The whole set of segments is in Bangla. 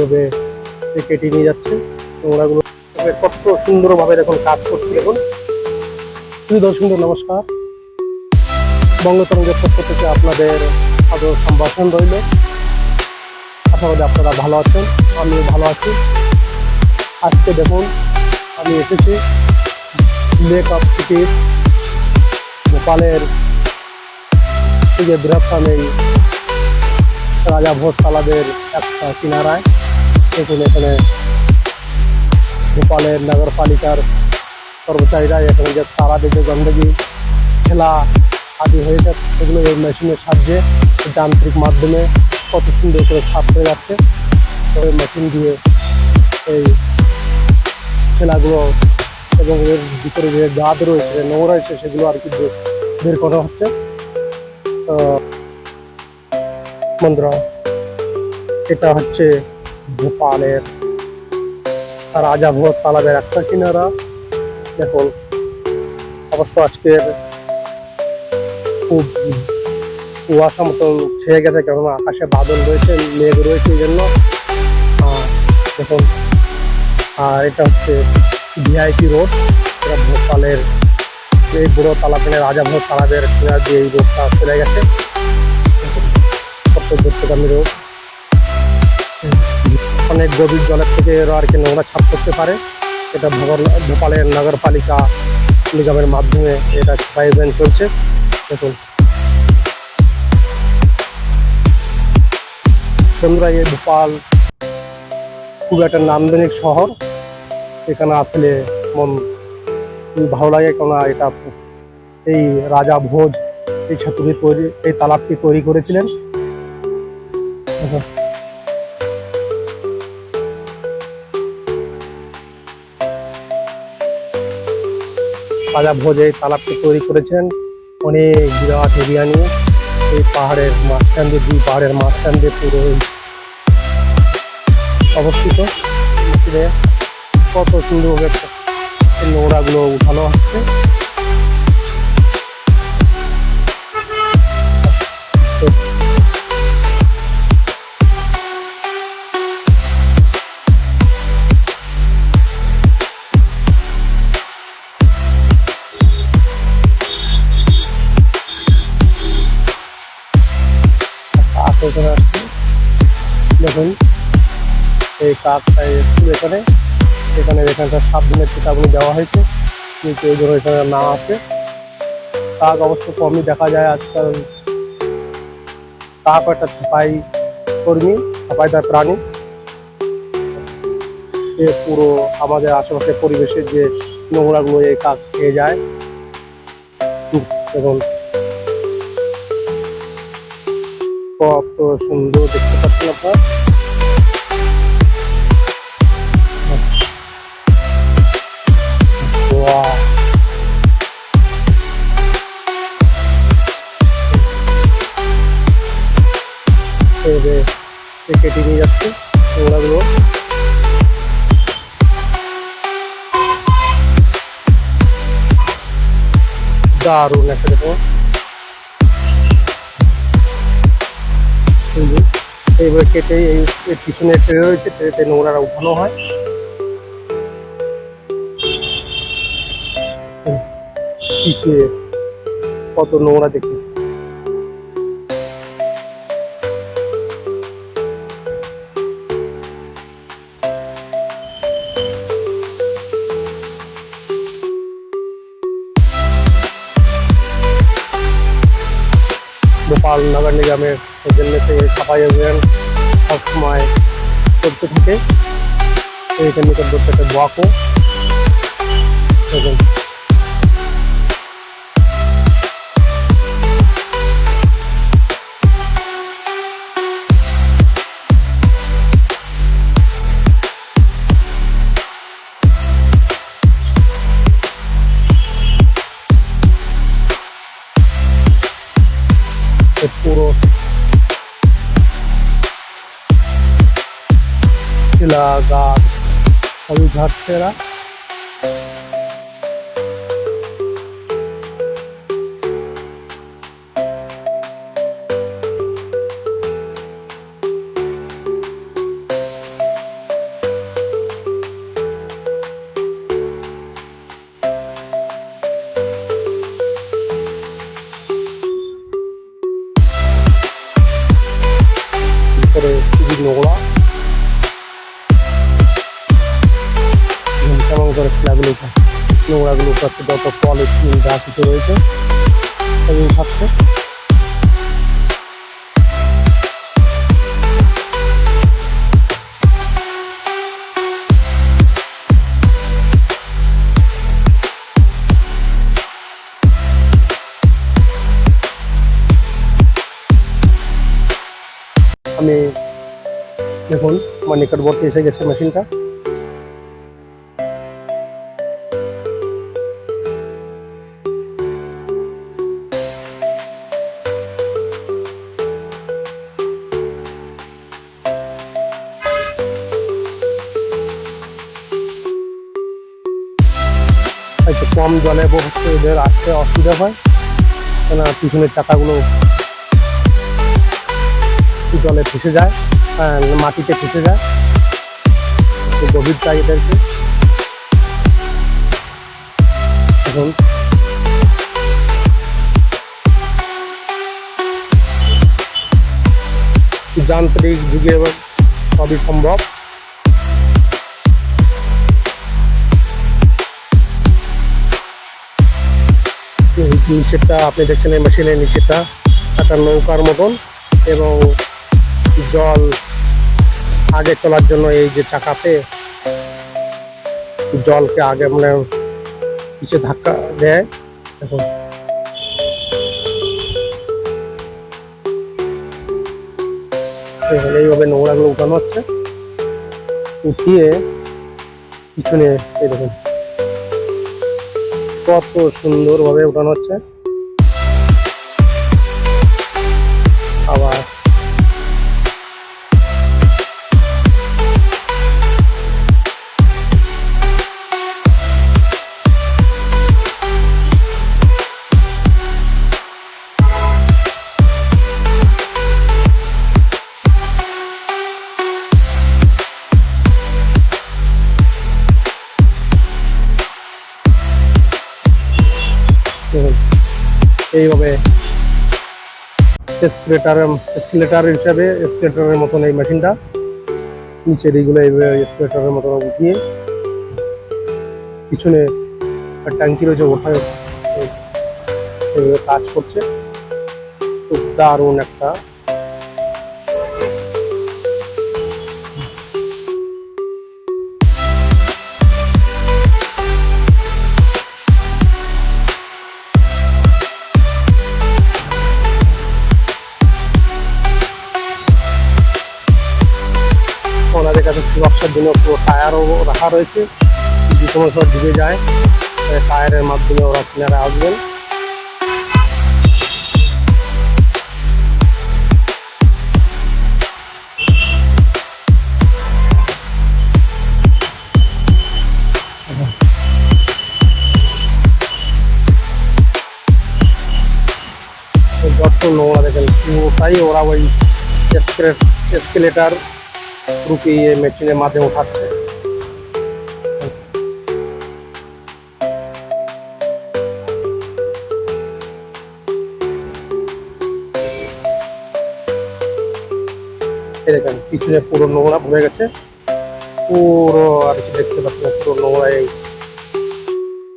এইভাবে কেটে নিয়ে যাচ্ছে। নোংরাগুলো কত সুন্দরভাবে দেখুন কাজ করছে। দেখুন প্রিয় দর্শকদের নমস্কার, বঙ্গতরঙ্গের পক্ষ থেকে আপনাদের আদর সম্ভাষণ রইল। আশা করি আপনারা ভালো আছেন, আমিও ভালো আছি। আজকে দেখুন আমি এসেছি লেক অফ সিটির ভোপালের যে বৃহত্তম এই রাজা ভোজ তালাবের একটা কিনারায়। দেখুন এখানে ভোপালের নগরপালিকার কর্মচারীরা এখানে যে তালা দিতে গন্ধগি খেলা আদি হয়েছে সেগুলো এই মেশিনের সাহায্যে যান্ত্রিক মাধ্যমে কত সুন্দর করে সাফ হয়ে যাচ্ছে। তবে মেশিন দিয়ে এই খেলাগুলো এবং এর ভিতরে যে গাদ রয়েছে, নোংরা রয়েছে, সেগুলো আর কি বের করা হচ্ছে। বন্ধুরা, এটা হচ্ছে ভোপালের রাজা ভোজ তালাবের একটা কিনারা। দেখুন অবশ্য আজকের খুব কুয়াশা মতো ছেয়ে গেছে, কেননা আকাশে বাদল রয়েছে, মেঘ রয়েছে, এই জন্য। দেখুন, আর এটা হচ্ছে ভিআইপি রোড। এটা ভোপালের এই বুড়ো তালাবের রাজা ভোজ তালাবের কিনারা দিয়ে এই রোডটা চলে গেছে। কত দূরগামী রোড, অনেক গভীর জলের থেকে এরা আর কি নোংরা ছাপ করতে পারে। এটা ভোপালের নগরপালিকা নিগমের মাধ্যমে এটা সাফাই অভিযান চলছে। দেখুন বন্ধুরা, এই ভোপাল খুব একটা নান্দনিক শহর। এখানে আসলে মন ভালো লাগে, কেননা এটা এই রাজা ভোজ এই সেতুটি তৈরি, এই তালাবটি তৈরি করেছিলেন। রাজা ভোজ এই তালাবটি তৈরি করেছেন অনেক বিরাট এরিয়া নিয়ে। এই পাহাড়ের মাঝখান দিয়ে, দুই পাহাড়ের মাঝখান দিয়ে পুরো অবস্থিত। কত সুন্দরভাবে নোংরাগুলো উঠানো হচ্ছে। দেখুন এই কাকটা এখানে এখানকার সাবধানের চেতাবনী দেওয়া হয়েছে, কিন্তু এই জন্য এখানে না আছে। কাক অবশ্য কমই দেখা যায় আজকাল। কাক একটা ছাপাই কর্মী, ছাপাইদার প্রাণী। এ পুরো আমাদের আশেপাশে পরিবেশের যে নোংরাগুলো এই কাক খেয়ে যায়। দেখুন কত সুন্দর দেখতে পাচ্ছেন আপনারা। কেটে নিয়ে যাচ্ছে নোংরাগুলো। দারুণ একটা দেখুন। এইভাবে কেটে এই পিছনে ট্রে রয়েছে, ট্রেতে নোংরা উঠানো হয়। পিছিয়ে কত নোংরা দেখি। ভোপাল নগর নিগমের এজেন্সি সাফাই অভিযান সবসময় করতে থাকে। এইখানে নিকটবর্তী একটা ব্লকও। পুরো শিলা গাছ সবই ঝাড়ছে এরা। করে শিলাগুলো নোংরাগুলো উঠাচ্ছে, যত পলিথিন যা কিছু রয়েছে এগুলো উঠাচ্ছে। আমি দেখুন আমার নিকটবর্তী এসে গেছে মেশিনটা। একটু কম জলে হচ্ছে এদের আসতে অসুবিধা হয়, কেন পিছনের চাকাগুলো জলে ফেসে যায়, মাটিতে ফেসে যায়, একটু গভীর চাই এদেরকে। এখন যান্ত্রিক যুগে সবই সম্ভব। নিচেরটা আপনি দেখছেন এই মেশিনের নিচেরটা একটা নৌকার মতন, এবং জল আগে চলার জন্য এই যে চাকাতে জলকে আগে মানে পিছিয়ে ধাক্কা দেয়। দেখুন এইভাবে নোংরাগুলো উঠানো হচ্ছে, উঠিয়ে পিছনে এই দেখুন কত সুন্দরভাবে উঠানো হচ্ছে। আবার এইভাবে এসকেলেটার হিসাবে এসকেলেটারের মতন এই মেশিনটা নিচের এইগুলো এইভাবে এসকেলেটারের মতন উঠিয়ে পিছনে ট্যাঙ্কি রয়েছে ওঠায় এইভাবে কাজ করছে। খুব দারুণ একটা ওনাদের কাছে সুরক্ষার জন্য পুরো টায়ারও রাখা রয়েছে, যে কোনো সময় ডুবে যায় টায়ারের মাধ্যমে ওরা কিনারে আসবেন। যত নোংরা দেখেন পুরোটাই ওরা ওই এসকেলেটার রুকিয়ে মেশিনের মাধ্যমে উঠাচ্ছে। দেখেন পিছনে পুরো নোংরা ভরে গেছে, পুরো আর কি দেখতে পাচ্ছেন পুরো নোংরা এই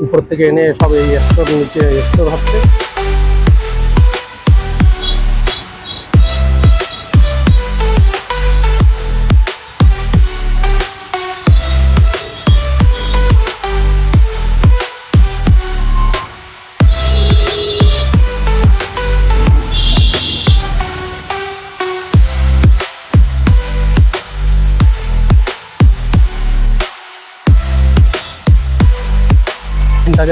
উপর থেকে এনে সব এই স্টোর নিচে স্টোর হচ্ছে।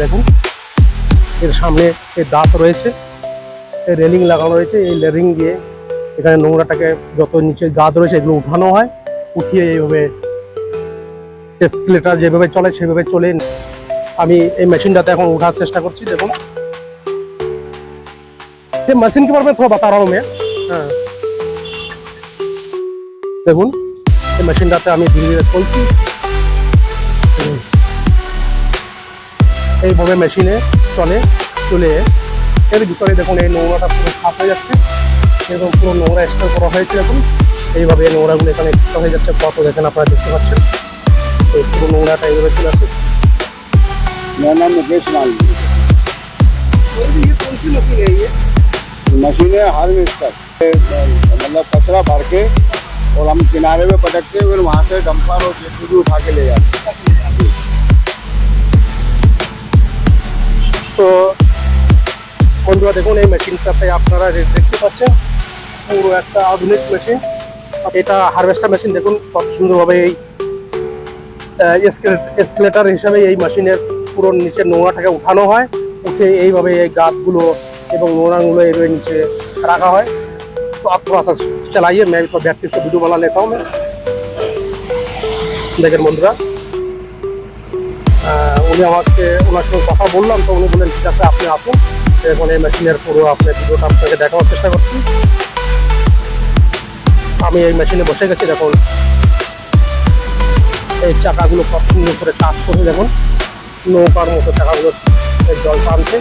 দেখুন এর সামনে এই দাঁত রয়েছে, এই রেলিং লাগানো রয়েছে, এই রেলিং দিয়ে এখানে নোংরাটাকে যত নিচে গাদ রয়েছে এগুলো উঠানো হয়, উঠিয়ে এইভাবে এসকেলেটার যেভাবে চলে সেভাবে চলে। আমি এই মেশিনটাতে এখন উঠার চেষ্টা করছি। দেখুন ये मशीन के बारे में थोड़ा बता रहा हूँ मैं। हाँ দেখুন এই মেশিনটাতে আমি ধীরে ধীরে চলছি, এইভাবে মেশিনে চলে এর ভিতরে দেখুন এই নোংরাটা পুরো সাফ হয়ে যাচ্ছে, এরকম পুরো নোংরা স্টোর করা হয়েছে। দেখুন এইভাবে নোংরাগুলো এখানে এক্সট্রা হয়ে যাচ্ছে, কত দেখেন আপনারা দেখতে পাচ্ছেন, তো পুরো নোংরাটা এইভাবে চলে আসে। मेरा नाम मुकेश माल। ये कौन सी मशीन है ये? मशीन है हार्वेस्टर, मतलब कचरा भर के और हम किनारे पे पटक के फिर वहाँ से डंपर और जेसीबी उठा के ले जाते हैं। তো বন্ধুরা দেখুন এই মেশিনটাতে আপনারা দেখতে পাচ্ছেন পুরো একটা আধুনিক মেশিন। এটা হারভেস্টার মেশিন। দেখুন কত সুন্দরভাবে এই এসকেলেটার হিসাবে এই মেশিনের পুরো নিচে নোংরাটাকে উঠানো হয়, উঠে এইভাবে এই গাছগুলো এবং নোংরাগুলো এইভাবে নিচে রাখা হয়। तो आप थोड़ा सा चलाइए, मैं तो बैठ के इसको वीडियो बना लेता हूँ मैं। দেখেন বন্ধুরা, উনি আমাকে ওনার সঙ্গে কথা বললাম, তো উনি বললেন ঠিক আছে আপনি আসুন, এখন এই মেশিনের পুরো আপনার ভিডিওটা আপনাকে দেখানোর চেষ্টা করছি। আমি এই মেশিনে বসে গেছি। দেখুন এই চাকাগুলো কত সুন্দর করে কাজ করে, দেখুন নৌকার মতো চাকাগুলো জল টানছে।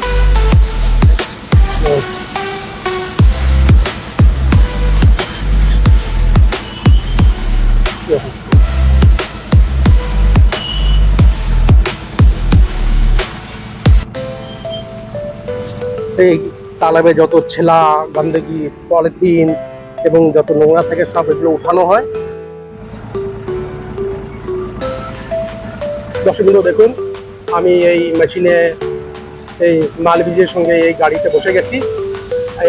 এই তালাবে যত ছেলা, গন্দগি, পলিথিন এবং যত নোংরা থাকে সব এগুলো উঠানো হয়। দর্শক বন্ধু দেখুন, আমি এই মেশিনে এই মালবিজির সঙ্গে এই গাড়িতে বসে গেছি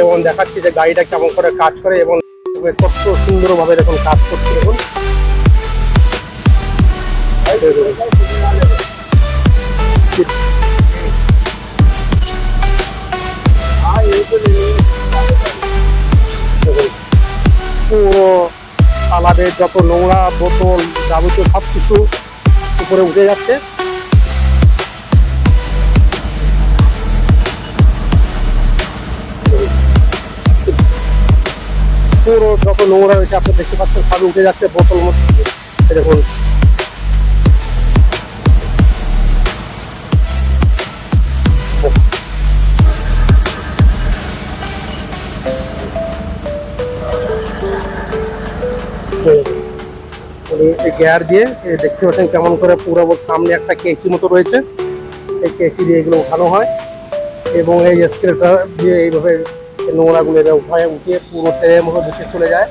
এবং দেখাচ্ছি যে গাড়িটা কেমন করে কাজ করে এবং কত সুন্দরভাবে দেখুন কাজ করছে। দেখুন পুরো তালাবের যত নোংরা, বোতল, যাবতীয় সব কিছু উপরে উঠে যাচ্ছে। পুরো যত নোংরা হয়েছে আপনি দেখতে পাচ্ছেন সবই উঠে যাচ্ছে বোতল মধ্যে। দেখুন গিয়ার দিয়ে দেখতে পাচ্ছেন কেমন করে পুরো সামনে একটা কেচি মতো রয়েছে, এই কেচি দিয়ে এগুলো উঠানো হয় এবং এই স্কেলটা দিয়ে এইভাবে নোংরাগুলো উঠিয়ে পুরো ট্রেনের মতো নিচে চলে যায়।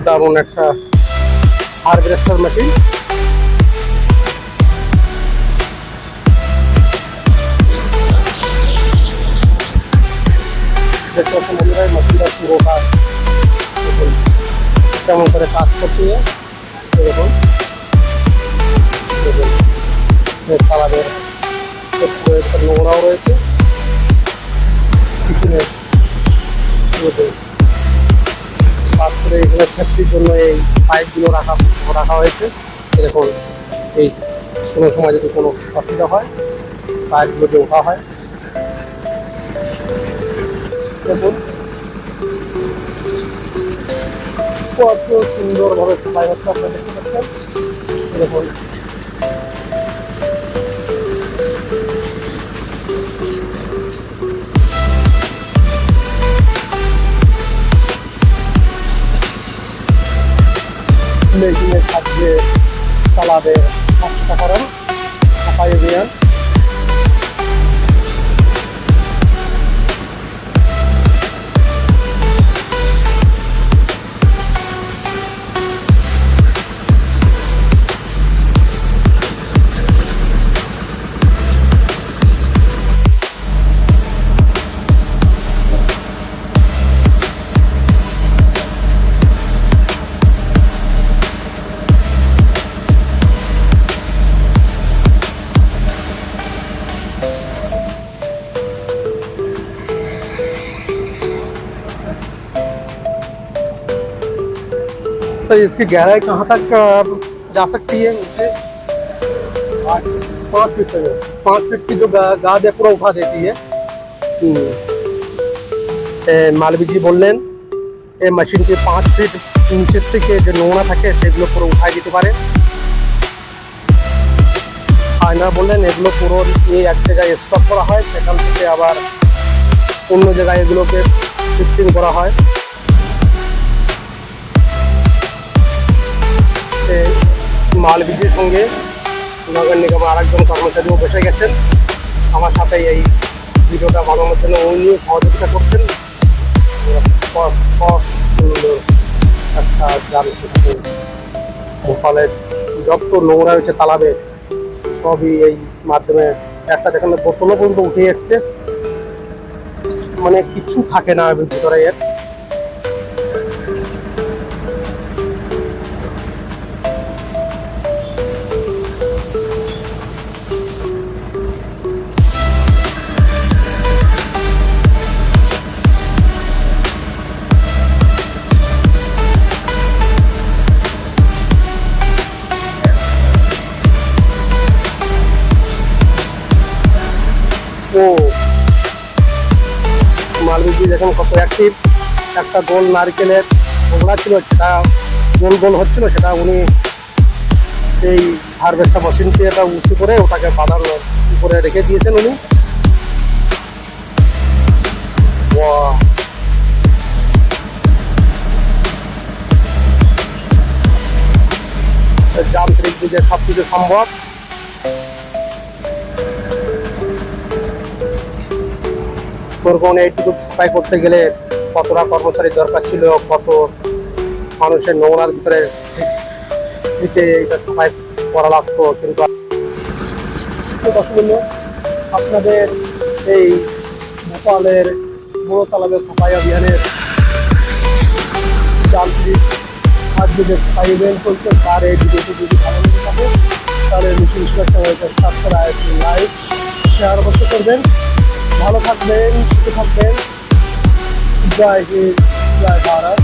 দারুণ একটা হারভেস্টার মেশিন। দেখতে পাচ্ছেন বন্ধুরা মেশিনটা পুরোটা কেমন করে কাজ করছে। এরকম তালাবের নোংরাও রয়েছে পিছনে। তারপরে এখানে সেফটির জন্য এই পাইপগুলো রাখা হয়েছে। এরকম এই কোনো সময় যদি কোনো অসুবিধা হয় পাইপগুলো দিয়ে ওঠা হয়। দেখুন কত সুন্দরভাবে ফাইবারটা আপনারা দেখতে পাচ্ছেন। দেখুন মেশিনের সাহায্যে তালাবের কাজটা করেন সাফাই অভিযান। सर इसकी गहराई कहाँ तक जा सकती है नीचे? 5 फीट तक। 5 फीट की जो गाद है पूरा उठा देती है। মালবী জি বললেন এই মেশিনটি 5 ফিট নিচের থেকে যে নোংরা থাকে সেগুলো পুরো উঠাই দিতে পারে। আয়না বললেন এগুলো পুরো নিয়ে এক জায়গায় স্টক করা হয়, সেখান থেকে আবার অন্য জায়গায় এগুলোকে শিফটিং করা হয়। মালবীজির সঙ্গে নগর নিগমের আরেকজন কর্মচারীও বসে গেছেন আমার সাথে এই ভিডিওটা বানানোর জন্য, উনিও সহযোগিতা করছেন। সুন্দর একটা গ্রাম থেকে ভোপালের যত নোংরা হয়েছে তালাবে সবই এই মাধ্যমে, একটা দেখেন বোতলও পর্যন্ত উঠে এসছে, মানে কিছু থাকে না ভিতরে এর। ও মালবিজি দেখেন কত অ্যাক্টিভ, একটা গোল নারকেলের ওগড়া ছিল, সেটা গোল গোল হচ্ছিল, সেটা উনি এই হারভেস্টার মেশিন দিয়ে এটা উঁচু করে ওটাকে বাঁধার উপরে রেখে দিয়েছেন উনি। বাহ! যান্ত্রিক দিকে সবকিছু সম্ভব। কোরবানি এইটুকু সাফাই করতে গেলে কতটা কর্মচারী দরকার ছিল, কত মানুষের নোংরার ভিতরে দিতে এটা সাফাই করা লাগতো। কিন্তু আপনাদের এই ভোপালের বড় তালাবের সাফাই অভিযানের যান্ত্রিক আজকে যে সাফাই অভিযান চলছে তার এই ভিডিওটি যদি ভালো লেগে থাকে তাহলে মিশন সাবস্ক্রাইব, লাইক, শেয়ার অবশ্যই করবেন। ভালো থাকবেন, সুস্থ থাকবেন। জয় হিন্দ, জয় ভারত।